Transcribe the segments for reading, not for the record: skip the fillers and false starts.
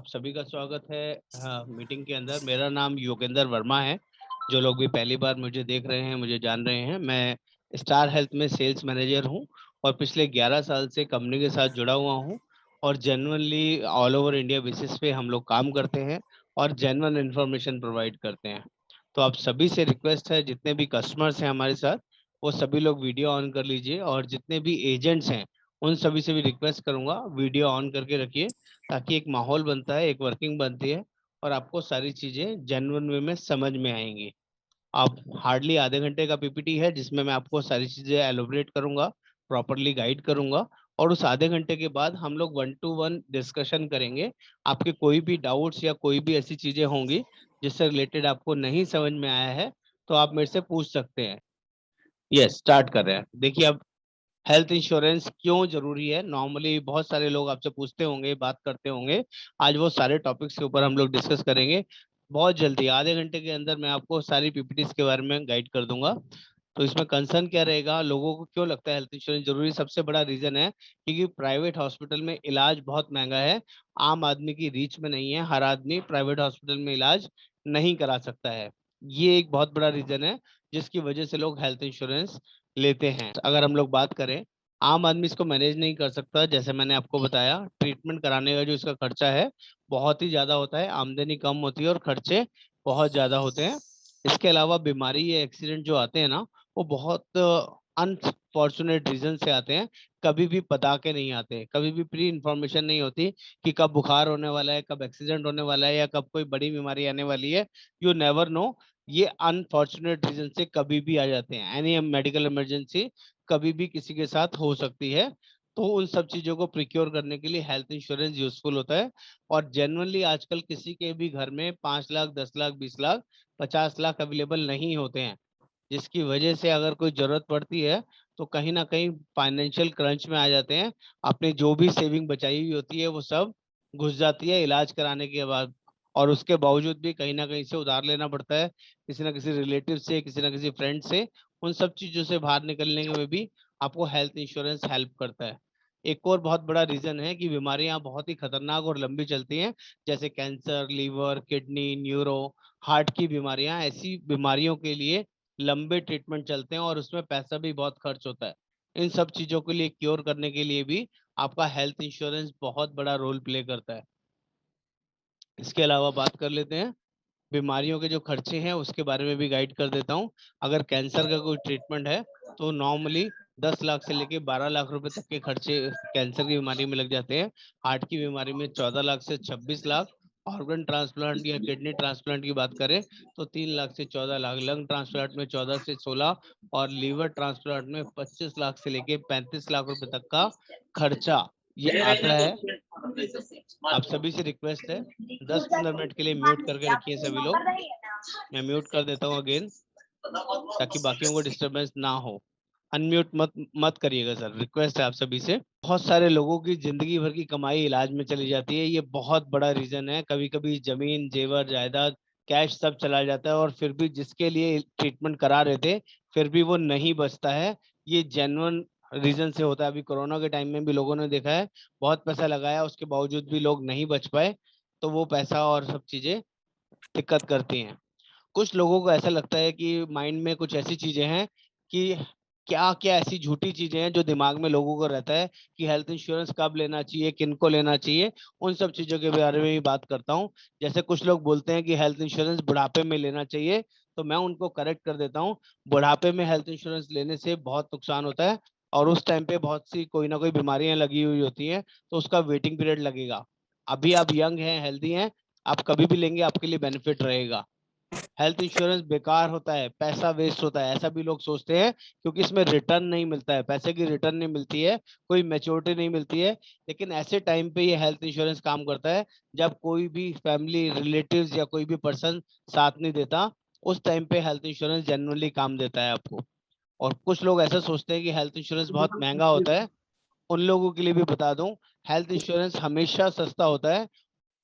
सभी का स्वागत है मीटिंग के अंदर। मेरा नाम योगेंद्र वर्मा है। जो लोग भी पहली बार मुझे देख रहे हैं, मुझे जान रहे हैं, मैं स्टार हेल्थ में सेल्स मैनेजर हूं और पिछले 11 साल से कंपनी के साथ जुड़ा हुआ हूं। और genuinely all over India basis पे हम लोग काम करते हैं और जेन्युइन इंफॉर्मेशन प्रोवाइड करते हैं। तो आप सभी से रिक्वेस्ट है, जितने भी कस्टमर्स हैं हमारे साथ, वो सभी लोग वीडियो ऑन कर लीजिए, और जितने भी एजेंट्स हैं उन सभी से भी रिक्वेस्ट करूंगा वीडियो ऑन करके रखिए, ताकि एक माहौल बनता है, एक वर्किंग बनती है और आपको सारी चीजें जेन्युइन वे में समझ में आएंगी। आप हार्डली आधे घंटे का पीपीटी है, जिसमें मैं आपको सारी चीजें एलोबरेट करूंगा, प्रॉपरली गाइड करूंगा। और उस आधे घंटे के बाद हम लोग 1 to 1 डिस्कशन करेंगे। आपके कोई भी डाउट्स या कोई भी ऐसी चीजें होंगी जिससे रिलेटेड आपको नहीं समझ में आया है, तो आप मेरे से पूछ सकते हैं। यस, स्टार्ट कर रहे हैं। देखिए, अब हेल्थ इंश्योरेंस क्यों जरूरी है, नॉर्मली बहुत सारे लोग आपसे पूछते होंगे, बात करते होंगे। आज वो सारे टॉपिक्स के ऊपर हम लोग डिस्कस करेंगे। बहुत जल्दी आधे घंटे के अंदर मैं आपको सारी पीपीटीज के बारे में गाइड कर दूंगा। तो इसमें कंसर्न क्या रहेगा, लोगों को क्यों लगता है हेल्थ इंश्योरेंस जरूरी? सबसे बड़ा रीजन है क्योंकि प्राइवेट हॉस्पिटल में इलाज बहुत महंगा है। आम आदमी की रीच में नहीं है, हर आदमी प्राइवेट हॉस्पिटल में इलाज नहीं करा सकता है। ये एक बहुत बड़ा रीजन है जिसकी वजह से लोग हेल्थ इंश्योरेंस लेते हैं। अगर हम लोग बात करें, आम आदमी इसको मैनेज नहीं कर सकता। जैसे मैंने आपको बताया, ट्रीटमेंट कराने का जो इसका खर्चा है बहुत ही ज्यादा होता है। आमदनी कम होती है और खर्चे बहुत ज्यादा होते हैं। इसके अलावा बीमारी या एक्सीडेंट जो आते हैं ना, वो बहुत अनफॉर्चुनेट रीजन से आते हैं। कभी भी बता के नहीं आते, कभी भी प्री इंफॉर्मेशन नहीं होती कि कब बुखार होने वाला है, कब एक्सीडेंट होने वाला है, या कब कोई बड़ी बीमारी आने वाली है। You never know. ये अनफॉर्चुनेट रीजन से कभी भी आ जाते हैं। एनी मेडिकल इमरजेंसी कभी भी किसी के साथ हो सकती है। तो उन सब चीजों को प्रिक्योर करने के लिए हेल्थ इंश्योरेंस यूजफुल होता है। और जनरली आजकल किसी के भी घर में 5 लाख, 10 लाख, 20 लाख, 50 लाख अवेलेबल नहीं होते हैं, जिसकी वजह से अगर कोई जरूरत पड़ती है तो कहीं ना कहीं फाइनेंशियल क्रंच में आ जाते हैं। अपनी जो भी सेविंग बचाई हुई होती है वो सब घुस जाती है इलाज कराने के बाद। और उसके बावजूद भी कहीं ना कहीं से उधार लेना पड़ता है, किसी ना किसी रिलेटिव से, किसी ना किसी फ्रेंड से। उन सब चीजों से बाहर निकलने में भी आपको हेल्थ इंश्योरेंस हेल्प करता है। एक और बहुत बड़ा रीजन है कि बीमारियां बहुत ही खतरनाक और लंबी चलती हैं, जैसे cancer, liver, kidney, neuro, heart की बीमारियां। ऐसी बीमारियों के लिए लंबे ट्रीटमेंट चलते हैं और उसमें पैसा भी बहुत खर्च होता है। इन सब चीजों के लिए क्योर करने के लिए भी आपका हेल्थ इंश्योरेंस बहुत बड़ा रोल प्ले करता है। इसके अलावा बात कर लेते हैं बीमारियों के जो खर्चे हैं, उसके बारे में भी गाइड कर देता हूँ। अगर कैंसर का कोई ट्रीटमेंट है तो नॉर्मली 10 लाख से लेके 12 लाख रुपए तक के खर्चे कैंसर की बीमारी में लग जाते हैं। हार्ट की बीमारी में 14 लाख से 26 लाख। ऑर्गन ट्रांसप्लांट या किडनी ट्रांसप्लांट की बात करें तो 3 लाख से 14 लाख। लंग ट्रांसप्लांट में 14 से 16। और लीवर ट्रांसप्लांट में 25 लाख से लेके 35 लाख रुपए तक का खर्चा ये आता है। आप सभी से रिक्वेस्ट है, 10-15 मिनट के लिए म्यूट करके रखिए सभी लोग। मैं म्यूट कर देता हूँ अगेन, ताकि बाकियों को डिस्टरबेंस ना हो। अनम्यूट मत मत करिएगा सर, रिक्वेस्ट है आप सभी से। बहुत सारे लोगों की जिंदगी भर की कमाई इलाज में चली जाती है, ये बहुत बड़ा रीजन है। कभी कभी जमीन, जेवर, जायदाद, कैश सब चला जाता है, और फिर भी जिसके लिए ट्रीटमेंट करा रहे थे फिर भी वो नहीं बचता है। ये जेन्युइन रीजन से होता है। अभी कोरोना के टाइम में भी लोगों ने देखा है, बहुत पैसा लगाया उसके बावजूद भी लोग नहीं बच पाए। तो वो पैसा और सब चीजें दिक्कत करती हैं। कुछ लोगों को ऐसा लगता है कि माइंड में कुछ ऐसी चीजें हैं कि क्या क्या ऐसी झूठी चीजें हैं जो दिमाग में लोगों को रहता है कि हेल्थ इंश्योरेंस कब लेना चाहिए, किनको लेना चाहिए। उन सब चीजों के बारे में भी बात करता हूँ। जैसे कुछ लोग बोलते हैं कि हेल्थ इंश्योरेंस बुढ़ापे में लेना चाहिए, तो मैं उनको करेक्ट कर देता हूँ। बुढ़ापे में हेल्थ इंश्योरेंस लेने से बहुत नुकसान होता है, और उस टाइम पे बहुत सी कोई ना कोई बीमारियां लगी हुई होती हैं, तो उसका वेटिंग पीरियड लगेगा। अभी आप यंग हैं, हेल्दी हैं, आप कभी भी लेंगे आपके लिए बेनिफिट रहेगा। हेल्थ इंश्योरेंस बेकार होता है, पैसा वेस्ट होता है, ऐसा भी लोग सोचते हैं, क्योंकि इसमें रिटर्न नहीं मिलता है, पैसे की रिटर्न नहीं मिलती है, कोई मैच्योरिटी नहीं मिलती है। लेकिन ऐसे टाइम पे ये हेल्थ इंश्योरेंस काम करता है जब कोई भी फैमिली, रिलेटिव्स या कोई भी पर्सन साथ नहीं देता। उस टाइम पे हेल्थ इंश्योरेंस जनरली काम देता है आपको। और कुछ लोग ऐसा सोचते हैं कि हेल्थ इंश्योरेंस बहुत महंगा होता है। उन लोगों के लिए भी बता दूं, हेल्थ इंश्योरेंस हमेशा सस्ता होता है।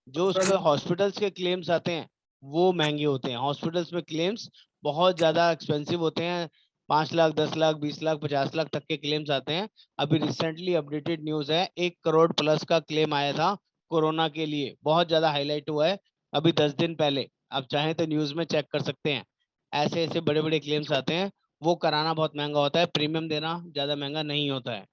जो उसके हॉस्पिटल्स के क्लेम्स आते हैं वो महंगे होते हैं। हॉस्पिटल्स में क्लेम्स बहुत ज्यादा एक्सपेंसिव होते हैं। 5 लाख, 10 लाख, 20 लाख, 50 लाख तक के क्लेम्स आते हैं। अभी रिसेंटली अपडेटेड न्यूज है, 1 करोड़ प्लस का क्लेम आया था कोरोना के लिए बहुत ज्यादा हाईलाइट हुआ है। अभी 10 दिन पहले आप चाहें तो न्यूज में चेक कर सकते हैं। ऐसे ऐसे बड़े बड़े क्लेम्स आते हैं, वो कराना बहुत महंगा होता है, प्रीमियम देना ज्यादा महंगा नहीं होता है।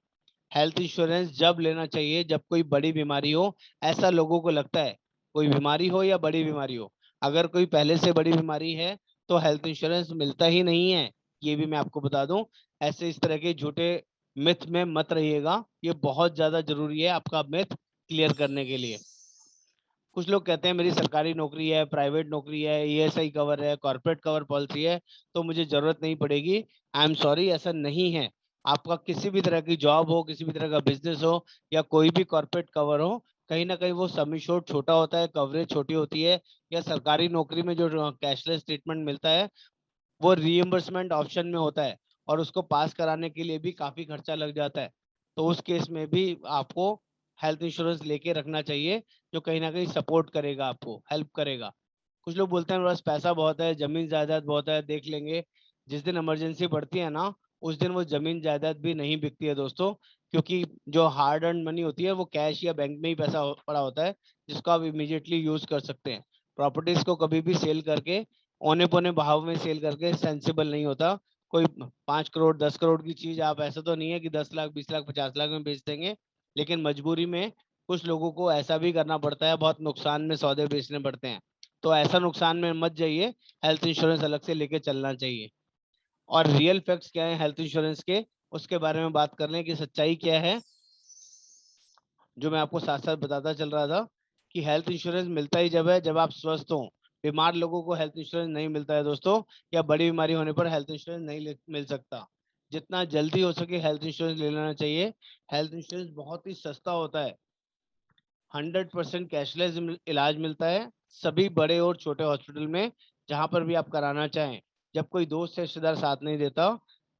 हेल्थ इंश्योरेंस जब लेना चाहिए जब कोई बड़ी बीमारी हो, ऐसा लोगों को लगता है। कोई बीमारी हो या बड़ी बीमारी हो, अगर कोई पहले से बड़ी बीमारी है तो हेल्थ इंश्योरेंस मिलता ही नहीं है। ये भी मैं आपको बता दूं। ऐसे इस तरह के झूठे मिथ में मत रहिएगा, ये बहुत ज्यादा जरूरी है आपका मिथ क्लियर करने के लिए। कुछ लोग कहते हैं मेरी सरकारी नौकरी है, प्राइवेट नौकरी है, ईएसआई कवर है, कॉर्पोरेट कवर पॉलिसी है, तो मुझे जरूरत नहीं पड़ेगी। आई एम सॉरी, ऐसा नहीं है। आपका किसी भी तरह की जॉब हो, किसी भी तरह का बिजनेस हो, या कोई भी कॉर्पोरेट कवर हो, कहीं ना कहीं वो सम एश्योर्ड छोटा होता है, कवरेज छोटी होती है। या सरकारी नौकरी में जो कैशलेस ट्रीटमेंट मिलता है वो रीइंबर्समेंट ऑप्शन में होता है, और उसको पास कराने के लिए भी काफी खर्चा लग जाता है। तो उस केस में भी आपको हेल्थ इंश्योरेंस लेके रखना चाहिए, जो कहीं ना कहीं सपोर्ट करेगा, आपको हेल्प करेगा। कुछ लोग बोलते हैं मेरे पास पैसा बहुत है, जमीन जायदाद बहुत है, देख लेंगे। जिस दिन इमरजेंसी पड़ती है ना, उस दिन वो जमीन जायदाद भी नहीं बिकती है दोस्तों। क्योंकि जो हार्ड अर्न मनी होती है वो कैश या बैंक में ही पैसा पड़ा होता है, जिसको आप इमीडिएटली यूज कर सकते हैं। प्रॉपर्टीज को कभी भी सेल करके, औने पौने भाव में सेल करके सेंसिबल नहीं होता। कोई 5 करोड़ 10 करोड़ की चीज आप, ऐसा तो नहीं है कि 10 लाख 20 लाख 50 लाख में बेच देंगे। लेकिन मजबूरी में कुछ लोगों को ऐसा भी करना पड़ता है, बहुत नुकसान में सौदे बेचने पड़ते हैं। तो ऐसा नुकसान में मत जाइए, हेल्थ इंश्योरेंस अलग से लेके चलना चाहिए। और रियल फैक्ट्स क्या है हेल्थ इंश्योरेंस के, उसके बारे में बात कर लें कि सच्चाई क्या है, जो मैं आपको साथ साथ बताता चल रहा था। कि हेल्थ इंश्योरेंस मिलता ही जब है जब आप स्वस्थ हो। बीमार लोगों को हेल्थ इंश्योरेंस नहीं मिलता है दोस्तों, या बड़ी बीमारी होने पर हेल्थ इंश्योरेंस नहीं मिल सकता। जितना जल्दी हो सके हेल्थ इंश्योरेंस ले लेना चाहिए। हेल्थ इंश्योरेंस बहुत ही सस्ता होता है। 100% कैशलेस इलाज मिलता है सभी बड़े और छोटे हॉस्पिटल में, जहां पर भी आप कराना चाहें। जब कोई दोस्त या रिश्तेदार साथ नहीं देता,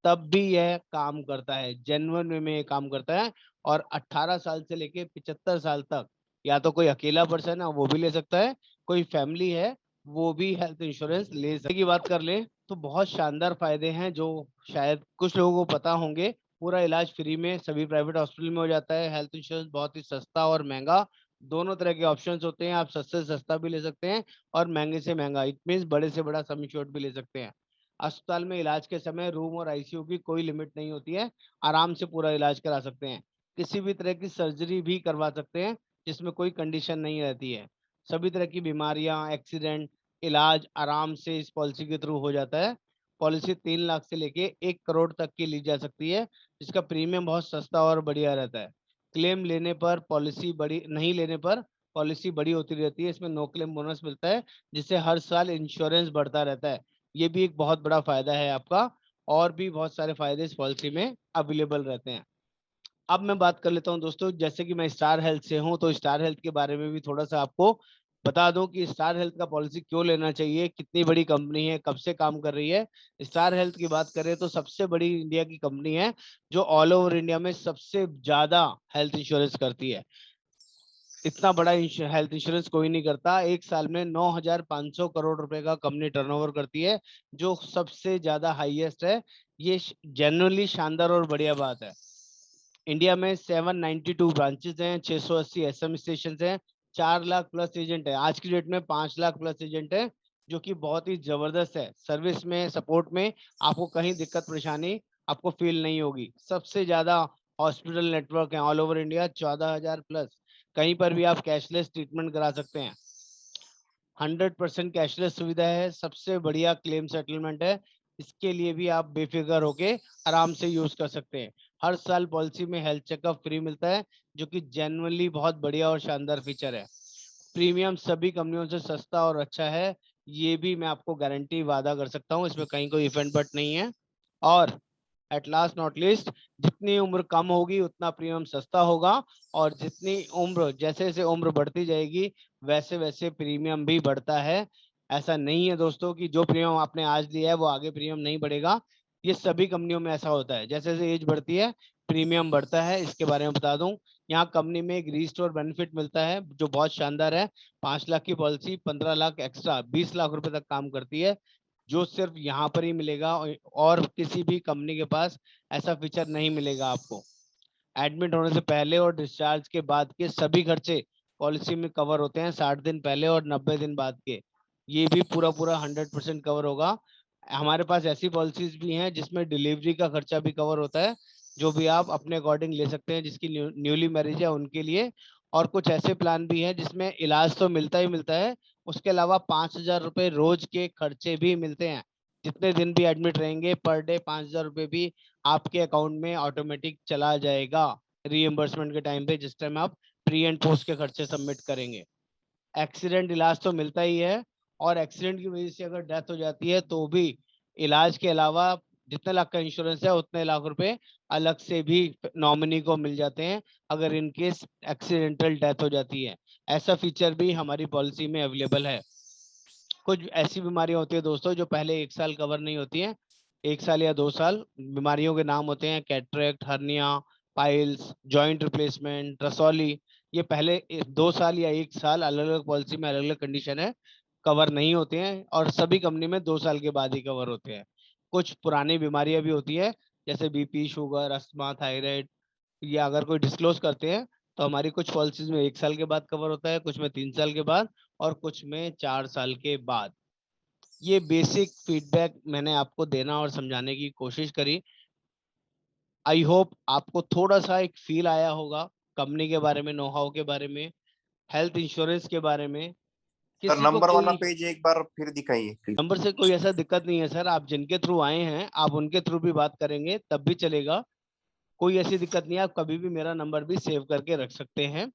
तब भी यह काम करता है, जेन्युइन वे में ये काम करता है। और 18 साल से लेके 75 साल तक, या तो कोई अकेला पर्सन है वो भी ले सकता है, कोई फैमिली है वो भी हेल्थ इंश्योरेंस ले सकती है। की बात कर ले तो बहुत शानदार फायदे हैं, जो शायद कुछ लोगों को पता होंगे। पूरा इलाज फ्री में सभी प्राइवेट हॉस्पिटल में हो जाता है। हेल्थ इंश्योरेंस बहुत ही सस्ता और महंगा, दोनों तरह के ऑप्शंस होते हैं। आप सस्ते से सस्ता भी ले सकते हैं, और महंगे से महंगा, इट मीन्स बड़े से बड़ा सम एश्योर्ड भी ले सकते हैं। अस्पताल में इलाज के समय रूम और आईसीयू की कोई लिमिट नहीं होती है, आराम से पूरा इलाज करा सकते हैं। किसी भी तरह की सर्जरी भी करवा सकते हैं, जिसमें कोई कंडीशन नहीं रहती है। सभी तरह की बीमारियां, एक्सीडेंट, इलाज आराम से इस पॉलिसी के थ्रू हो जाता है। पॉलिसी 3 लाख से लेके 1 करोड़ तक की ली जा सकती है, जिसका प्रीमियम बहुत सस्ता और बढ़िया रहता है। क्लेम लेने पर पॉलिसी बड़ी, नहीं लेने पर पॉलिसी बड़ी होती रहती है। इसमें नो क्लेम बोनस मिलता है, जिससे हर साल इंश्योरेंस बढ़ता रहता है। ये भी एक बहुत बड़ा फायदा है आपका। और भी बहुत सारे फायदे इस पॉलिसी में अवेलेबल रहते हैं। अब मैं बात कर लेता हूं दोस्तों, जैसे कि मैं स्टार हेल्थ से हूं, तो स्टार हेल्थ के बारे में भी थोड़ा सा आपको बता दूं कि स्टार हेल्थ का पॉलिसी क्यों लेना चाहिए, कितनी बड़ी कंपनी है, कब से काम कर रही है। स्टार हेल्थ की बात करें तो सबसे बड़ी इंडिया की कंपनी है, जो ऑल ओवर इंडिया में सबसे ज्यादा हेल्थ इंश्योरेंस करती है। इतना बड़ा हेल्थ इंश्योरेंस कोई नहीं करता। एक साल में 9,500 करोड़ रुपए का कंपनी टर्नओवर करती है, जो सबसे ज्यादा हाईएस्ट है। ये जेन्युइनली शानदार और बढ़िया बात है। इंडिया में 792 ब्रांचेस हैं, 680 एसएम स्टेशन हैं, 4 लाख प्लस एजेंट है। आज की डेट में 5 लाख प्लस एजेंट है, जो कि बहुत ही जबरदस्त है। सर्विस में, सपोर्ट में आपको कहीं दिक्कत परेशानी आपको फील नहीं होगी। सबसे ज्यादा हॉस्पिटल नेटवर्क है ऑल ओवर इंडिया, 14,000 प्लस। कहीं पर भी आप कैशलेस ट्रीटमेंट करा सकते हैं। 100% कैशलेस सुविधा है, सबसे बढ़िया क्लेम सेटलमेंट है। इसके लिए भी आप बेफिक्र होके आराम से यूज कर सकते हैं। हर साल पॉलिसी में हेल्थ चेकअप फ्री मिलता है, जो कि जेन्युइनली बहुत बढ़िया और शानदार फीचर है। प्रीमियम सभी कंपनियों से सस्ता और अच्छा है, ये भी मैं आपको गारंटी वादा कर सकता हूँ, इसमें कहीं कोई इफेंट बट नहीं है। और एट लास्ट नॉट लीस्ट, जितनी उम्र कम होगी उतना प्रीमियम सस्ता होगा। और जितनी उम्र, जैसे जैसे उम्र बढ़ती जाएगी वैसे वैसे प्रीमियम भी बढ़ता है। ऐसा नहीं है दोस्तों कि जो प्रीमियम आपने आज लिया है वो आगे प्रीमियम नहीं बढ़ेगा। ये सभी कंपनियों में ऐसा होता है, जैसे जैसे एज बढ़ती है प्रीमियम बढ़ता है। इसके बारे में बता दूं, यहाँ कंपनी में एक रीस्टोर बेनिफिट मिलता है जो बहुत शानदार है। 5 लाख की पॉलिसी 15 लाख एक्स्ट्रा 20 लाख रुपए तक काम करती है, जो सिर्फ यहाँ पर ही मिलेगा, और किसी भी कंपनी के पास ऐसा फीचर नहीं मिलेगा आपको। एडमिट होने से पहले और डिस्चार्ज के बाद के सभी खर्चे पॉलिसी में कवर होते हैं 60 दिन पहले और 90 दिन बाद के, ये भी पूरा पूरा 100% कवर होगा। हमारे पास ऐसी पॉलिसीज भी हैं जिसमें डिलीवरी का खर्चा भी कवर होता है, जो भी आप अपने अकॉर्डिंग ले सकते हैं, जिसकी न्यूली मैरिज है उनके लिए। और कुछ ऐसे प्लान भी हैं जिसमें इलाज तो मिलता ही मिलता है, उसके अलावा 5,000 रुपये रोज के खर्चे भी मिलते हैं। जितने दिन भी एडमिट रहेंगे पर डे 5,000 रुपये भी आपके अकाउंट में ऑटोमेटिक चला जाएगा रीएम्बर्समेंट के टाइम पे, जिस टाइम आप प्री एंड पोस्ट के खर्चे सबमिट करेंगे। एक्सीडेंट इलाज तो मिलता ही है, और एक्सीडेंट की वजह से अगर डेथ हो जाती है तो भी इलाज के अलावा जितने लाख का इंश्योरेंस है उतने लाख रुपए अलग से भी नॉमिनी को मिल जाते हैं अगर इन केस एक्सीडेंटल डेथ हो जाती है। ऐसा फीचर भी हमारी पॉलिसी में अवेलेबल है। कुछ ऐसी बीमारियां होती है दोस्तों जो पहले 1 साल कवर नहीं होती हैं, 1 साल या 2 साल। बीमारियों के नाम होते हैं cataract, hernia, piles, joint replacement, रसौली। ये पहले 2 साल या 1 साल अलग अलग पॉलिसी में अलग अलग कंडीशन है कवर नहीं होते हैं, और सभी कंपनी में 2 साल के बाद ही कवर होते हैं। कुछ पुरानी बीमारियां भी होती है जैसे बीपी, शुगर, अस्थमा, थायराइड, ये अगर कोई डिस्क्लोज करते हैं तो हमारी कुछ पॉलिसीज में 1 साल के बाद कवर होता है, कुछ में 3 साल के बाद, और कुछ में 4 साल के बाद। ये बेसिक फीडबैक मैंने आपको देना और समझाने की कोशिश करी। आई होप आपको थोड़ा सा एक फील आया होगा कंपनी के बारे में, नो हाउ के बारे में, हेल्थ इंश्योरेंस के बारे में। सर किसी को नंबर वाला कोई पेज एक बार फिर दिखाइए प्लीज। नंबर से कोई ऐसा दिक्कत नहीं है सर, आप जिनके थ्रू आए हैं आप उनके थ्रू भी बात करेंगे तब भी चलेगा, कोई ऐसी दिक्कत नहीं है। आप कभी भी मेरा नंबर भी सेव करके रख सकते हैं।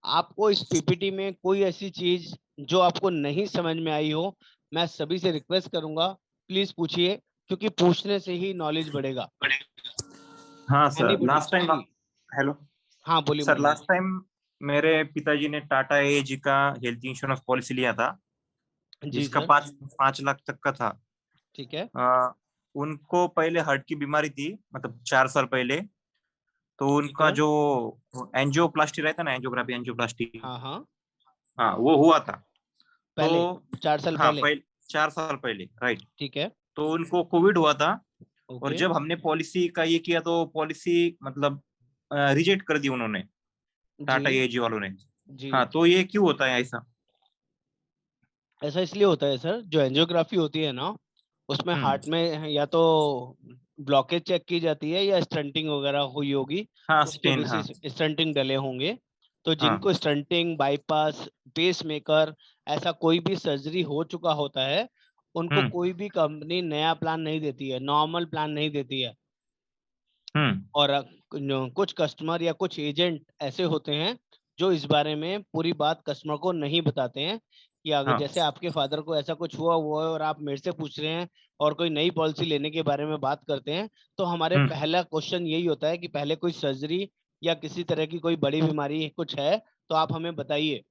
आपको इस पीपीटी में कोई ऐसी चीज जो आपको नहीं समझ में आई हो, मैं सभी से रिक्वेस्ट करूंगा प्लीज पूछिए, क्योंकि पूछने से ही नॉलेज बढ़ेगा। हाँ सर, एनीबॉडी लास्ट टाइम, जी। हेलो हाँ बोलिए सर, बोलिए। लास्ट टाइम मेरे पिताजी ने टाटा एज का हेल्थ इंश्योरेंस पॉलिसी लिया था, जी जिसका सर। 5 लाख तक का था। ठीक है। आ, उनको पहले हार्ट की बीमारी थी, मतलब 4 साल पहले। तो ठीक उनका है। जो एंजियोप्लास्टी रहता है ना, एंजियोग्राफी, एंजियोप्लास्टी, हाँ हाँ। हाँ वो हुआ था। तो पहले 4 साल हाँ, पहले। पहले 4 साल पहले, राइट। ठीक है। तो उनको कोविड हुआ था। और ओके। जब हमने पॉलिसी का ये किया तो पॉलिसी मतलब रिजेक्ट कर दी उन्होंने, जी टाटा एजी वालों ने। जी। हाँ, तो ये क्यों होता है ऐसा? ऐसा इसलिए होता है सर, जो एंजियोग्राफी होती है ना उसमें हम्म। हार्ट में या तो ब्लॉकेज चेक की जाती है या स्टंटिंग वगैरह हुई होगी, हाँ, उसके स्टेन, हाँ। बेसिस स्टंटिंग डले होंगे। तो हाँ। जिनको स्टंटिंग, बाईपास, पेस मेकर, ऐसा कोई भी सर्जरी हो चुका होता है, उनको हम्म। कोई भी कंपनी नया प्लान नहीं देती है, नॉर्मल प्लान नहीं देती है। हम्म। और कुछ कस्टमर या कुछ एजेंट ऐसे होते हैं जो इस बारे में पूरी बात कस्टमर को नहीं बताते हैं, कि अगर हाँ। जैसे आपके फादर को ऐसा कुछ हुआ है और आप मेरे से पूछ रहे हैं और कोई नई पॉलिसी लेने के बारे में बात करते हैं, तो हमारे हम्म। पहला क्वेश्चन यही होता है कि पहले कोई सर्जरी या किसी तरह की कोई बड़ी बीमारी कुछ है तो आप हमें बताइए।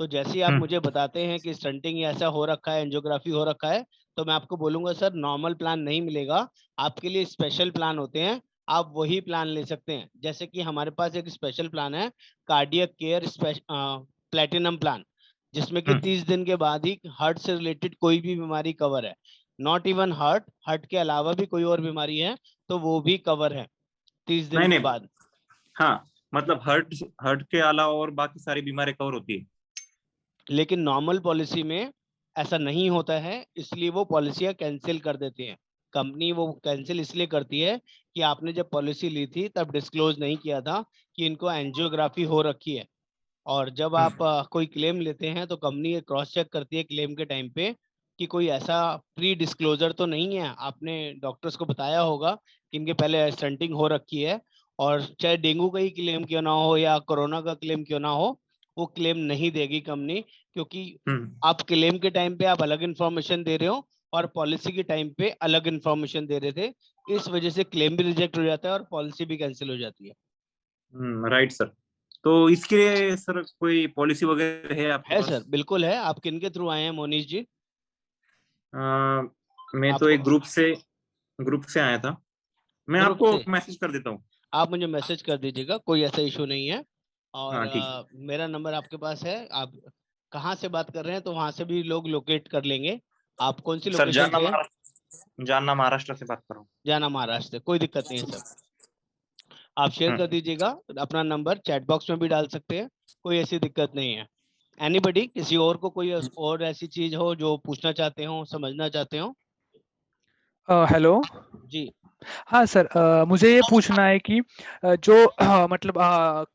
तो जैसे ही आप हम्म। मुझे बताते हैं कि स्टंटिंग या ऐसा हो रखा है, एंजियोग्राफी हो रखा है, तो मैं आपको बोलूंगा सर नॉर्मल प्लान नहीं मिलेगा, आपके लिए स्पेशल प्लान होते हैं, आप वही प्लान ले सकते हैं। जैसे कि हमारे पास एक स्पेशल प्लान है, कार्डियक केयर प्लेटिनम प्लान, जिसमें कि हम्म। 30 दिन के बाद ही हार्ट से रिलेटेड कोई भी बीमारी कवर है। नॉट इवन हार्ट, हार्ट के अलावा भी कोई और बीमारी है तो वो भी कवर है 30 दिन नहीं के नहीं, बाद। हाँ, मतलब हर्ट हर्ट के अलावा और बाकी सारी बीमारी कवर होती है। लेकिन नॉर्मल पॉलिसी में ऐसा नहीं होता है, इसलिए वो पॉलिसियां कैंसिल कर देती हैं। कंपनी वो कैंसिल इसलिए करती है कि आपने जब पॉलिसी ली थी तब डिस्क्लोज नहीं किया था कि इनको एंजियोग्राफी हो रखी है। और जब हम्म। आप कोई क्लेम लेते हैं तो कंपनी क्रॉस चेक करती है क्लेम के टाइम पे कि कोई ऐसा प्री डिस्क्लोजर तो नहीं है, आपने डॉक्टर्स को बताया होगा कि इनके पहले स्टंटिंग हो रखी है। और चाहे डेंगू का ही क्लेम क्यों ना हो या कोरोना का क्लेम क्यों ना हो, वो क्लेम नहीं देगी कंपनी, क्योंकि हम्म। आप क्लेम के टाइम पे आप अलग इन्फॉर्मेशन दे रहे हो और पॉलिसी के टाइम पे अलग इन्फॉर्मेशन दे रहे थे, इस वजह से क्लेम भी रिजेक्ट हो जाता है और पॉलिसी भी कैंसिल हो जाती है। Right sir. तो इसके लिए सर कोई पॉलिसी वगैरह है आपके है पास? सर, बिल्कुल है। आप किन के थ्रू आए हैं मोनीश जी? अ, मैं तो आपको एक ग्रुप से आया था। मैं ग्रुप आपको से मैसेज कर देता हूँ। आप मुझे मैसेज कर दीजिएगा, कोई ऐसा इशू नहीं है। और हाँ, ठीक है। मेरा नंबर आपके पास है, आप कहाँ से बात कर रहे हैं तो वहां से भी लोग लोकेट कर लेंगे। आप कौन सी सर, लोकेशन से हैं? जानना महाराष्ट्र से बात कर रहा हूँ। जाना महाराष्ट्र से, कोई दिक्कत नहीं है सर। आप शेयर कर हम्म। दीजिएगा, अपना नंबर चैट बॉक्स में भी डाल सकते हैं, कोई ऐसी दिक्कत नहीं है। एनीबडी, किसी और को कोई और ऐसी चीज हो जो पूछना चाहते हो, समझना चाहते हो? हेलो। जी। हाँ सर, मुझे ये पूछना है कि जो मतलब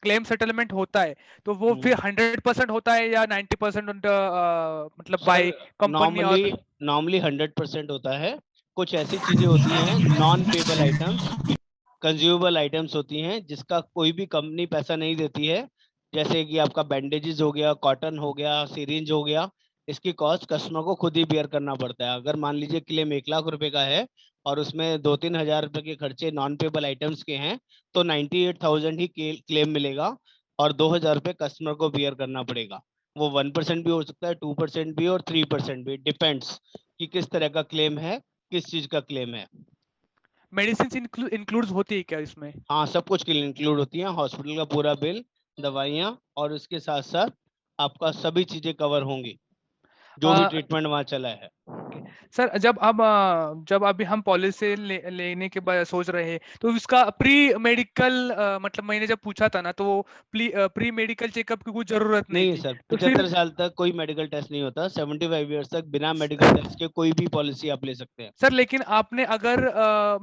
क्लेम सेटलमेंट होता है तो वो फिर 100% होता है या 90% मतलब सर बाय कंपनी नॉर्मली और नॉर्मली 100% होता है। कुछ ऐसी चीजें होती हैं, non payable items, consumable items होती हैं जिसका कोई भी कंपनी पैसा नहीं देती है। जैसे कि आपका बैंडेजेस हो गया, कॉटन हो गया, सिरिंज हो गया, इसकी कॉस्ट कस्टमर को खुद ही बेयर करना पड़ता है। अगर मान लीजिए क्लेम 1 लाख रुपए का है और उसमें 2-3 हज़ार रुपए के खर्चे नॉन पेबल आइटम्स के हैं, तो 98,000 ही क्लेम मिलेगा और 2,000 रुपये कस्टमर को बियर करना पड़ेगा। वो 1% भी हो सकता है, 2% भी और 3% भी, डिपेंड्स कि किस तरह का क्लेम है, किस चीज का क्लेम है। मेडिसिन इंक्लूड होती है क्या इसमें? हाँ, सब कुछ के लिए इंक्लूड होती हैं, हॉस्पिटल का पूरा बिल, दवाइयाँ, और उसके साथ साथ आपका सभी चीजें कवर होंगी जो भी ट्रीटमेंट वहाँ चला है। सर, जब अभी हम पॉलिसी लेने के बाद सोच रहे हैं तो इसका प्री मेडिकल, मतलब मैंने जब पूछा था ना तो प्री मेडिकल चेकअप की कुछ जरूरत नहीं नहीं थी, सर, तो फिर 75 साल तक कोई मेडिकल टेस्ट नहीं होता। 75 ईयर्स तक बिना मेडिकल टेस्ट के कोई भी पॉलिसी आप ले सकते हैं। सर लेकिन आपने अगर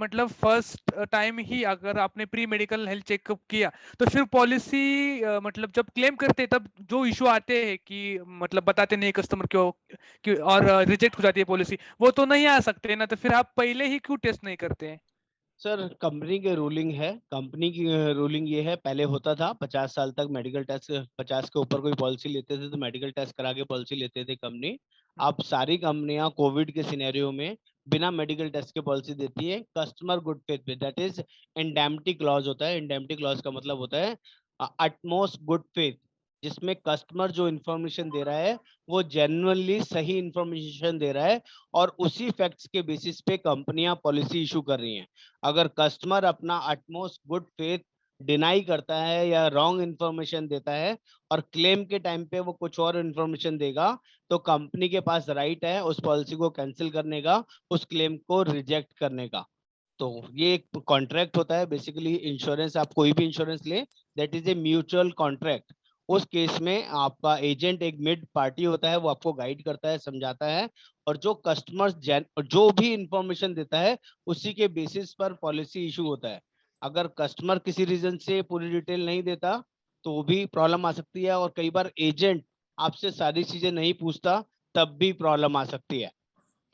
मतलब फर्स्ट टाइम ही अगर आपने प्री मेडिकल हेल्थ चेकअप किया तो फिर पॉलिसी मतलब जब क्लेम करते हैं तब जो इशू आते हैं कि मतलब बताते नहीं कस्टमर क्यों और रिजेक्ट हो जाती है पॉलिसी, वो तो नहीं आ सकते ना, तो फिर आप पहले ही क्यों टेस्ट नहीं करते हैं? सर कंपनी के रूलिंग है, कंपनी की रूलिंग ये है, पहले होता था 50 साल तक मेडिकल टेस्ट, 50 के ऊपर कोई पॉलिसी लेते थे तो मेडिकल टेस्ट करा के पॉलिसी लेते थे कंपनी। अब सारी कंपनियां कोविड के सिनेरियो में बिना मेडिकल टेस्ट के पॉलिसी देती है, कस्टमर गुड फेथ पे, दैट इज इंडेम्निटी क्लॉज होता है। इंडेम्निटी क्लॉज का मतलब होता है अटमोस्ट गुड फेथ, जिसमें कस्टमर जो इन्फॉर्मेशन दे रहा है वो जेन्युइनली सही इन्फॉर्मेशन दे रहा है और उसी फैक्ट्स के बेसिस पे कंपनियां पॉलिसी इशू कर रही हैं। अगर कस्टमर अपना अटमोस्ट गुड फेथ डिनाई करता है या रॉन्ग इन्फॉर्मेशन देता है और क्लेम के टाइम पे वो कुछ और इन्फॉर्मेशन देगा, तो कंपनी के पास राइट है उस पॉलिसी को कैंसिल करने का, उस क्लेम को रिजेक्ट करने का। तो ये एक कॉन्ट्रैक्ट होता है बेसिकली। इंश्योरेंस, आप कोई भी इंश्योरेंस ले, that is a mutual contract. उस केस में आपका एजेंट एक मिड पार्टी होता है, वो आपको गाइड करता है, समझाता है, और जो कस्टमर जो भी इंफॉर्मेशन देता है उसी के बेसिस पर पॉलिसी इशू होता है। अगर कस्टमर किसी रीजन से पूरी डिटेल नहीं देता तो भी प्रॉब्लम आ सकती है, और कई बार एजेंट आपसे सारी चीजें नहीं पूछता तब भी प्रॉब्लम आ सकती है।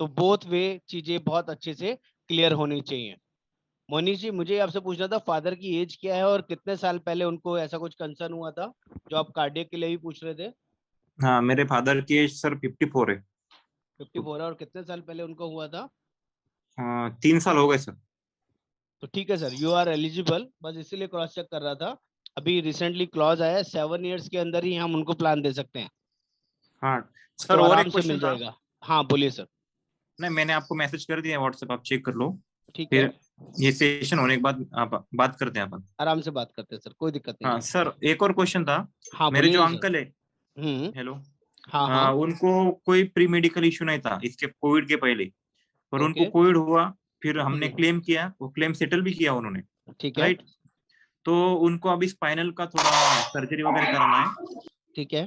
तो बोथ वे चीजें बहुत अच्छे से क्लियर होनी चाहिए। मोनी जी, मुझे आपसे पूछना था, फादर की एज क्या है और कितने साल पहले उनको ऐसा कुछ कंसर्न हुआ था जो आप कार्डियक के लिए भी पूछ रहे थे? हाँ, मेरे फादर की एज सर 54 है। 54 है, और कितने साल पहले उनको हुआ था? 3 साल हो गए सर। तो ठीक है सर, यू आर एलिजिबल, बस इसीलिए क्रॉस चेक कर रहा था। अभी रिसेंटली क्लॉज आया है, 7 ईयर्स के अंदर ही हम उनको प्लान दे सकते हैं, हाँ तो सर, और आराम एक से क्वेश्चन मिल था। जाएगा। हाँ बोलिए सर। नहीं, मैंने आपको मैसेज कर दिया है व्हाट्सएप, आप चेक कर लो। ठीक है, फिर ये सेशन होने के बाद आप बात करते हैं अपन। आराम से बात करते हैं सर, कोई दिक्कत नहीं हाँ है। सर, एक और क्वेश्चन था। हाँ मेरे बोलिए जो ना सर। अंकल है, हम्म। हेलो, हाँ हाँ। उनको कोई प्री मेडिकल इश्यू नहीं था इसके कोविड के पहले, पर उनको ओके। कोविड हुआ। फिर हमने हम्म। क्लेम किया, वो क्लेम सेटल भी किया उन्होंने। ठीक है। राइट। तो उनको अभी स्पाइनल का थोड़ा सर्जरी वगैरह कराना है। ठीक है।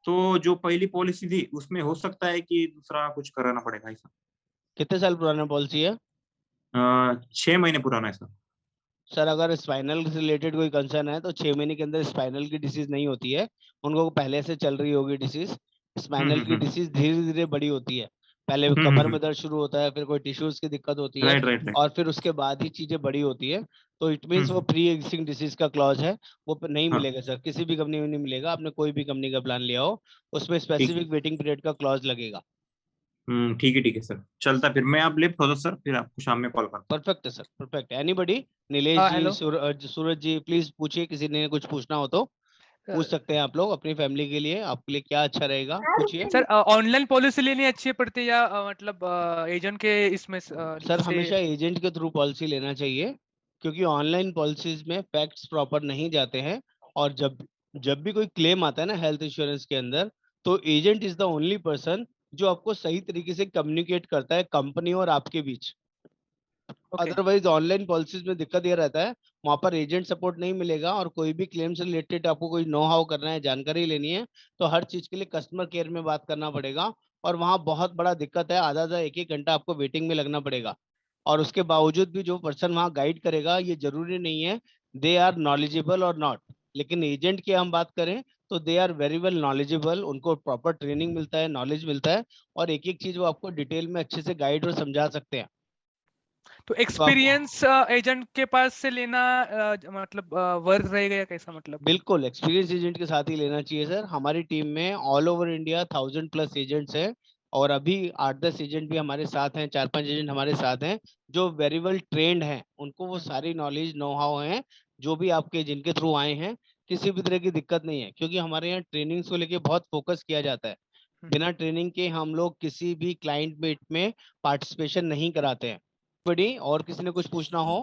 तो जो पहली पॉलिसी थी उसमें हो सकता है कि दूसरा कुछ कराना पड़ेगा ऐसा? कितने साल पुराना पॉलिसी है? 6 महीने पुराना है सर। सर अगर स्पाइनल से रिलेटेड कोई कंसर्न है तो 6 महीने के अंदर स्पाइनल की डिसीज नहीं होती है, उनको पहले से चल रही होगी डिसीज। स्पाइनल की हम्म। डिसीज धीरे धीरे बड़ी होती है, पहले कमर में हम्म। दर्द शुरू होता है, फिर कोई टिश्यूज की दिक्कत होती है, राइट राइट राइट। और फिर उसके बाद ही चीजें बड़ी होती है। तो इट मीन्स वो हम्म। प्री एग्जिस्टिंग डिसीज का क्लॉज है, वो नहीं हाँ। मिलेगा सर, किसी भी कंपनी में नहीं मिलेगा। आपने कोई भी कंपनी का प्लान लिया हो उसमें ठीक। स्पेसिफिक वेटिंग पीरियड का क्लॉज लगेगा। ठीक है सर, चलता फिर मैं आप लेफ्ट होता सर, फिर आपको शाम में कॉल करता परफेक्ट है sir, perfect. Anybody, Nilesh ji, hello. Suraj ji, please पूछिए, किसी ने कुछ पूछना हो तो पूछ सकते हैं आप लोग। अपनी फैमिली के लिए, आपके लिए क्या अच्छा रहेगा, पूछिए। सर ऑनलाइन पॉलिसी लेनी अच्छी पड़ती है या मतलब एजेंट के इसमें सर से? हमेशा एजेंट के थ्रू पॉलिसी लेना चाहिए, क्योंकि ऑनलाइन पॉलिसीज में फैक्ट्स प्रॉपर नहीं जाते हैं। और जब जब भी कोई क्लेम आता है ना हेल्थ इंश्योरेंस के अंदर, तो agent is the only person जो आपको सही तरीके से कम्युनिकेट करता है कंपनी और आपके बीच। ओके अदरवाइज ऑनलाइन पॉलिसीज में दिक्कत ये रहता है, वहां पर एजेंट सपोर्ट नहीं मिलेगा, और कोई भी क्लेम से रिलेटेड आपको कोई नो हाउ करना है, जानकारी लेनी है, तो हर चीज के लिए कस्टमर केयर में बात करना पड़ेगा। और वहाँ बहुत बड़ा दिक्कत है, आधा आधा एक एक घंटा आपको वेटिंग में लगना पड़ेगा। और उसके बावजूद भी जो पर्सन वहाँ गाइड करेगा, ये जरूरी नहीं है दे आर नॉलेजेबल और नॉट, लेकिन एजेंट की हम बात करें तो they are very well knowledgeable, उनको प्रॉपर ट्रेनिंग मिलता है, नॉलेज मिलता है, और एक एक चीज वो आपको डिटेल में अच्छे से गाइड और समझा सकते हैं। तो तो आप एक्सपीरियंस एजेंट के पास से लेना मतलब वर्क रहेगा या कैसा मतलब? बिल्कुल एक्सपीरियंस एजेंट के साथ ही लेना चाहिए सर। हमारी टीम में ऑल ओवर इंडिया 1000+ एजेंट्स हैं, और अभी 8-10 एजेंट भी हमारे साथ हैं, 4-5 एजेंट हमारे साथ हैं जो वेरी वेल ट्रेंड हैं, उनको वो सारी नॉलेज नो हाउ है, जो भी आपके जिनके थ्रू आए हैं, किसी भी तरह की दिक्कत नहीं है, क्योंकि हमारे यहाँ ट्रेनिंग्स को लेके बहुत फोकस किया जाता है। बिना ट्रेनिंग के हम लोग किसी भी क्लाइंट मीट में पार्टिसिपेशन नहीं कराते हैं। बड़ी और किसी ने कुछ पूछना हो,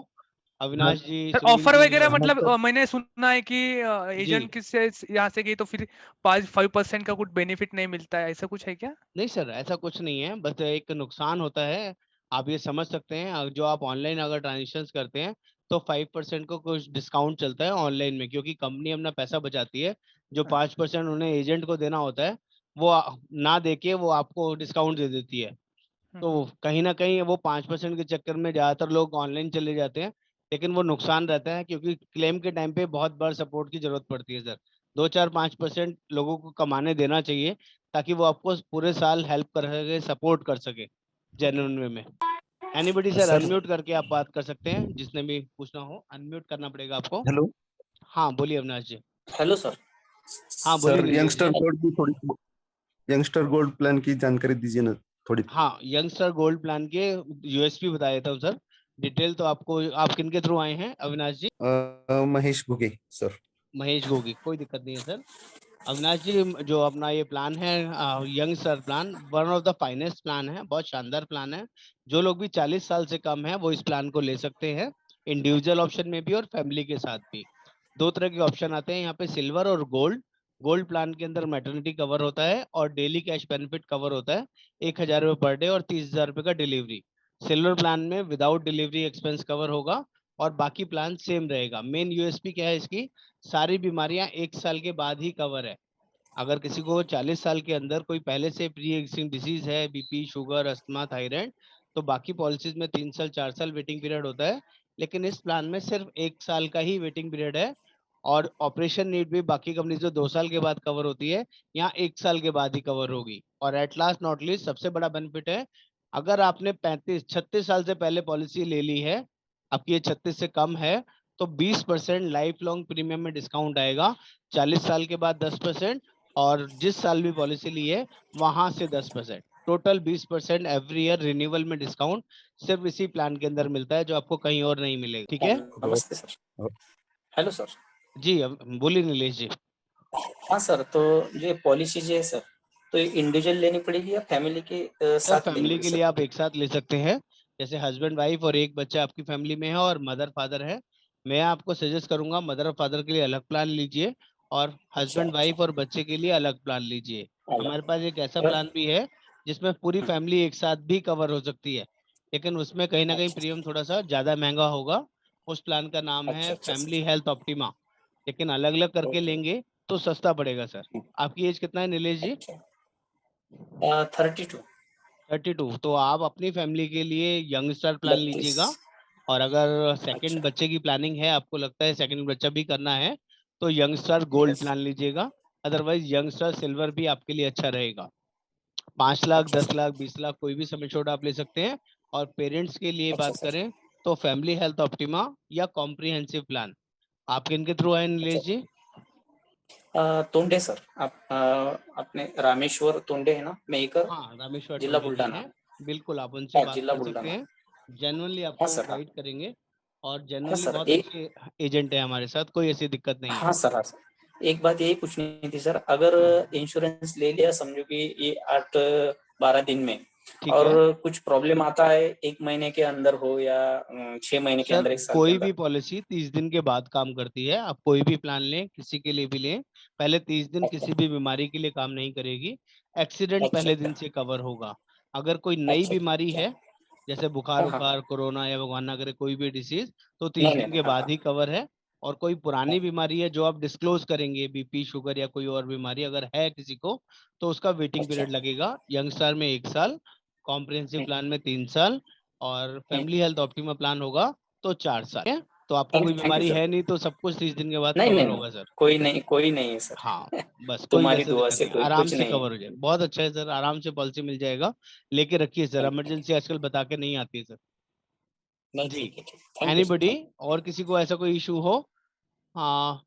अविनाश जी, सर सुनील ऑफर जी वगैरह या मतलब मैंने सुना है कि जी। एजेंट किससे यहाँ से गई तो फिर 5% का कुछ बेनिफिट नहीं मिलता है, ऐसा कुछ है क्या? नहीं सर, ऐसा कुछ नहीं है, बस एक नुकसान होता है, आप ये समझ सकते हैं। जो आप ऑनलाइन अगर ट्रांजेक्शन करते हैं तो 5% को कुछ डिस्काउंट चलता है ऑनलाइन में, क्योंकि कंपनी अपना पैसा बचाती है। जो हाँ, 5% उन्हें एजेंट को देना होता है, वो ना देके वो आपको डिस्काउंट दे देती है। हम्म, तो कहीं ना कहीं वो 5% के चक्कर में ज्यादातर लोग ऑनलाइन चले जाते हैं, लेकिन वो नुकसान रहता है, क्योंकि क्लेम के टाइम पे बहुत बार सपोर्ट की जरूरत पड़ती है सर। 2-4-5% लोगों को कमाने देना चाहिए, ताकि वो आपको पूरे साल हेल्प कर सके, सपोर्ट कर सके ओके। जेन्युइन वे में। एनीबडी सर, सर अनम्यूट करके आप बात कर सकते हैं, जिसने भी पूछना हो अनम्यूट करना पड़ेगा आपको। हेलो हाँ बोलिए अविनाश जी। Hello sir. हाँ बोलिए सर नीलेश जी। यंगस्टर गोल्ड प्लान की जानकारी दीजिए ना थोड़ी। हाँ, यंगस्टर गोल्ड प्लान के यूएसपी बता देता हूँ सर। डिटेल तो आपको, आप किन के थ्रू आए हैं अविनाश जी? महेश घुगे सर। महेश गोगी, कोई दिक्कत नहीं है सर। अविनाश जी, जो अपना ये प्लान है young sir plan, one of the finest plan है, बहुत शानदार प्लान है। जो लोग भी 40 साल से कम है वो इस प्लान को ले सकते हैं, इंडिविजुअल ऑप्शन में भी और फैमिली के साथ भी। दो तरह के ऑप्शन आते हैं यहाँ पे, सिल्वर और गोल्ड। गोल्ड प्लान के अंदर मैटरनिटी कवर होता है और डेली कैश बेनिफिट कवर होता है, 1,000 रुपये पर डे और 30,000 रुपये का डिलीवरी। सिल्वर प्लान में विदाउट डिलीवरी एक्सपेंस कवर होगा, और बाकी प्लान सेम रहेगा। मेन यूएसपी क्या है इसकी, सारी बीमारियां 1 साल के बाद ही कवर है। अगर किसी को 40 साल के अंदर कोई पहले से प्री एग्जिस्टिंग डिसीज है, बीपी, शुगर, अस्थमा, थायराइड, तो बाकी पॉलिसीज में 3 साल 4 साल वेटिंग पीरियड होता है, लेकिन इस प्लान में सिर्फ 1 साल का ही वेटिंग पीरियड है। और ऑपरेशन नीड भी बाकी कंपनी जो 2 साल के बाद कवर होती है, यहाँ 1 साल के बाद ही कवर होगी। और एट लास्ट नॉट लीस्ट सबसे बड़ा बेनिफिट है, अगर आपने 35-36 साल से पहले पॉलिसी ले ली है, आपकी ये 36 से कम है, तो 20% लाइफ लॉन्ग प्रीमियम में डिस्काउंट आएगा। 40 साल के बाद 10%, और जिस साल भी पॉलिसी ली है वहां से 10%, टोटल 20% एवरी ईयर रिन्यूअल में डिस्काउंट सिर्फ इसी प्लान के अंदर मिलता है, जो आपको कहीं और नहीं मिलेगा। ठीक है नमस्ते सर। Hello sir. जी, अब बोलिए नीलेश जी। हाँ सर, तो ये पॉलिसी जो है सर, तो इंडिविजुअल लेनी पड़ेगी या फैमिली के सर साथ लेनी फैमिली पड़ेगी के लिए सर? आप एक साथ ले सकते हैं, जैसे हस्बैंड वाइफ और एक बच्चा आपकी फैमिली में है और मदर फादर है। मैं आपको सजेस्ट करूंगा मदर और फादर के लिए अलग प्लान लीजिए, और अच्छा हस्बैंड अच्छा। वाइफ और बच्चे के लिए अलग प्लान लीजिए। हमारे अलग। पास एक ऐसा और- प्लान भी है जिसमें पूरी फैमिली एक साथ भी कवर हो सकती है, लेकिन उसमें कहीं ना कहीं अच्छा प्रीमियम थोड़ा सा ज्यादा महंगा होगा। उस प्लान का नाम अच्छा है अच्छा फैमिली अच्छा। हेल्थ ऑप्टिमा, लेकिन अलग अलग करके ओके। लेंगे तो सस्ता पड़ेगा सर। आपकी एज कितना है नीलेश जी? अच्छा। 32। 32। तो आप अपनी फैमिली के लिए यंग स्टार प्लान 32। लीजिएगा, और अगर अच्छा सेकंड बच्चे की प्लानिंग है, आपको लगता है सेकंड बच्चा भी करना है, तो young star gold yes. Plan लीजिएगा। अदरवाइज यंग स्टार सिल्वर भी आपके लिए अच्छा रहेगा। 5 लाख, अच्छा 10 लाख, सर। 20 लाख कोई भी सम एश्योर्ड आप ले सकते हैं। और पेरेंट्स के लिए अच्छा बात सर। करें तो फैमिली हेल्थ ऑप्टिमा या कॉम्प्रिहेंसिव प्लान। आप किन के थ्रू आए अच्छा। नीलेश जी? तोंडे सर, आप अपने रामेश्वर तोंडे है ना, मेहकर, हाँ, रामेश्वर जिला टोंडे जी बुल्ढाना। हैं, बिल्कुल आप उनसे हाँ, बात जिला कर सकते बुल्ढाना। हैं। जेन्युइनली हाँ आपको सर। हाँ गाइड करेंगे, और हाँ जेन्युइनली सर। बहुत अच्छे एजेंट है हमारे साथ, कोई ऐसी दिक्कत नहीं है। हाँ सर। हाँ सर, एक बात यही पूछनी थी सर, अगर हाँ इंश्योरेंस ले लिया समझो कि ये 8-12 दिन में, ठीक और है कुछ प्रॉब्लम आता है 1 महीने के अंदर हो या 6 महीने के सर, अंदर, 1 साल के कोई अंदर? भी पॉलिसी 30 दिन के बाद काम करती है। आप कोई भी प्लान लें, किसी के लिए भी लें, पहले 30 दिन अच्छा किसी भी बीमारी के लिए काम नहीं करेगी। एक्सीडेंट अच्छा पहले दिन से कवर होगा। अगर कोई नई अच्छा बीमारी अच्छा। है जैसे बुखार हाँ, हाँ। उखार, कोरोना या भगवान ना करे कोई भी डिसीज, तो 30 नहीं, दिन नहीं, के हाँ, बाद हाँ। ही कवर है। और कोई पुरानी बीमारी है जो आप डिस्क्लोज करेंगे, बीपी शुगर या कोई और बीमारी अगर है किसी को, तो उसका वेटिंग अच्छा। पीरियड लगेगा। यंग स्टार में 1 साल, कॉम्प्रिहेंसिव हम्म, प्लान में 3 साल, और हम्म। फैमिली हेल्थ ऑप्टिमा प्लान होगा तो 4 साल है। तो आपको कोई थैंक यू बीमारी सर। है नहीं, तो सब कुछ 30 दिन के बाद नहीं, कवर नहीं, होगा सर। कोई नहीं है सर। हाँ, बस कोई तुम्हारी ऐसा दुआ दिक्कत से नहीं, कोई आराम कुछ से नहीं है। कवर हो जाए। बहुत अच्छा है सर, आराम से पॉलिसी मिल जाएगा। लेके रखिए सर, थैंक यू। इमरजेंसी आजकल बता के नहीं आती है सर। नहीं, जी। ठीक है, ठीक। Thank you sir, anybody, thank और किसी को ऐसा कोई इशू हो, हाँ,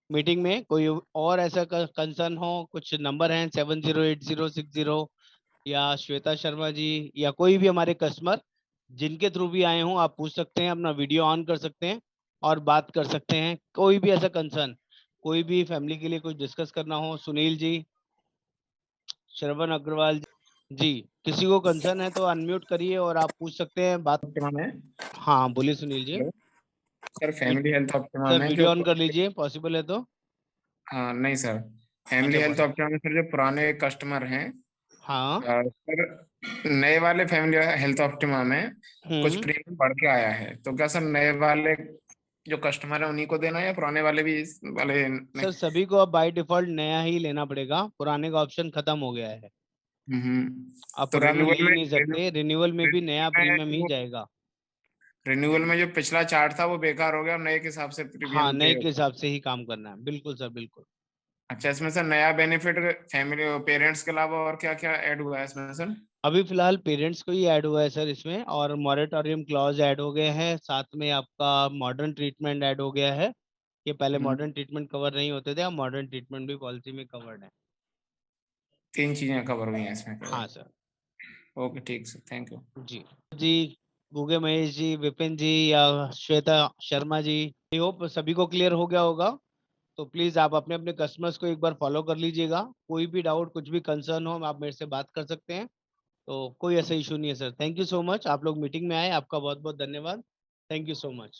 मीटिंग में कोई और ऐसा कंसर्न हो, कुछ नंबर हैं 708060, या श्वेता शर्मा जी, या कोई भी हमारे कस्टमर जिनके थ्रू भी आए हों, आप पूछ सकते हैं, अपना वीडियो ऑन कर सकते हैं और बात कर सकते हैं। कोई भी ऐसा कंसर्न, कोई भी फैमिली के लिए कुछ डिस्कस करना हो, सुनील जी, श्रवण अग्रवाल जी, किसी को कंसर्न है तो अनम्यूट करिए और आप पूछ सकते हैं, बात। ऑप्टिमा में। हाँ, बोलिए Sunil ji. Hello sir, family health Optima sir में वीडियो जो ऑन कर लीजिए, पॉसिबल है तो। हाँ नहीं सर, फैमिली अच्छा हेल्थ बोल। ऑप्टिमा में सर जो पुराने कस्टमर हैं, हाँ। सर नए वाले फैमिली हेल्थ ऑप्टिमा में कुछ हम्म। प्रीमियम बढ़ के आया है, तो क्या सर नए वाले जो कस्टमर है उन्हीं को देना है या पुराने वाले भी इस वाले सर सभी को अब बाय डिफॉल्ट नया ही लेना पड़ेगा, पुराने का ऑप्शन खत्म हो गया है। आप तो पुराना ले रिन्यूअल ही में नहीं सकते, रिन्यूअल में भी नया प्रीमियम ही जो जाएगा। रिन्यूअल में जो पिछला चार्ट था वो बेकार हो गया और नए के हिसाब से हाँ, प्रीमियम नए के। के हिसाब से ही काम करना है, बिल्कुल सर, बिल्कुल। अच्छा, इसमें सर नया बेनिफिट फैमिली पेरेंट्स के अलावा और क्या क्या ऐड हुआ है इसमें सर? अभी फिलहाल पेरेंट्स को ही ऐड हुआ है सर इसमें, और मॉरेटोरियम क्लॉज ऐड हो गए हैं, साथ में आपका मॉडर्न ट्रीटमेंट ऐड हो गया है। ये पहले हम्म, मॉडर्न ट्रीटमेंट कवर नहीं होते थे, अब मॉडर्न ट्रीटमेंट भी पॉलिसी में कवर्ड है। 3 चीजें कवर हुई हैं इसमें हाँ केवल। सर। ओके ठीक सर, थैंक यू। जी जी, गूगे महेश जी, विपिन जी, या श्वेता शर्मा जी, आई होप सभी को क्लियर हो गया होगा। तो प्लीज आप अपने अपने कस्टमर्स को एक बार फॉलो कर लीजिएगा। कोई भी डाउट, कुछ भी कंसर्न हो, आप मेरे से बात कर सकते हैं। तो कोई ऐसा इशू नहीं है sir. Thank you so much, आप लोग मीटिंग में आए, आपका बहुत बहुत धन्यवाद। Thank you so much.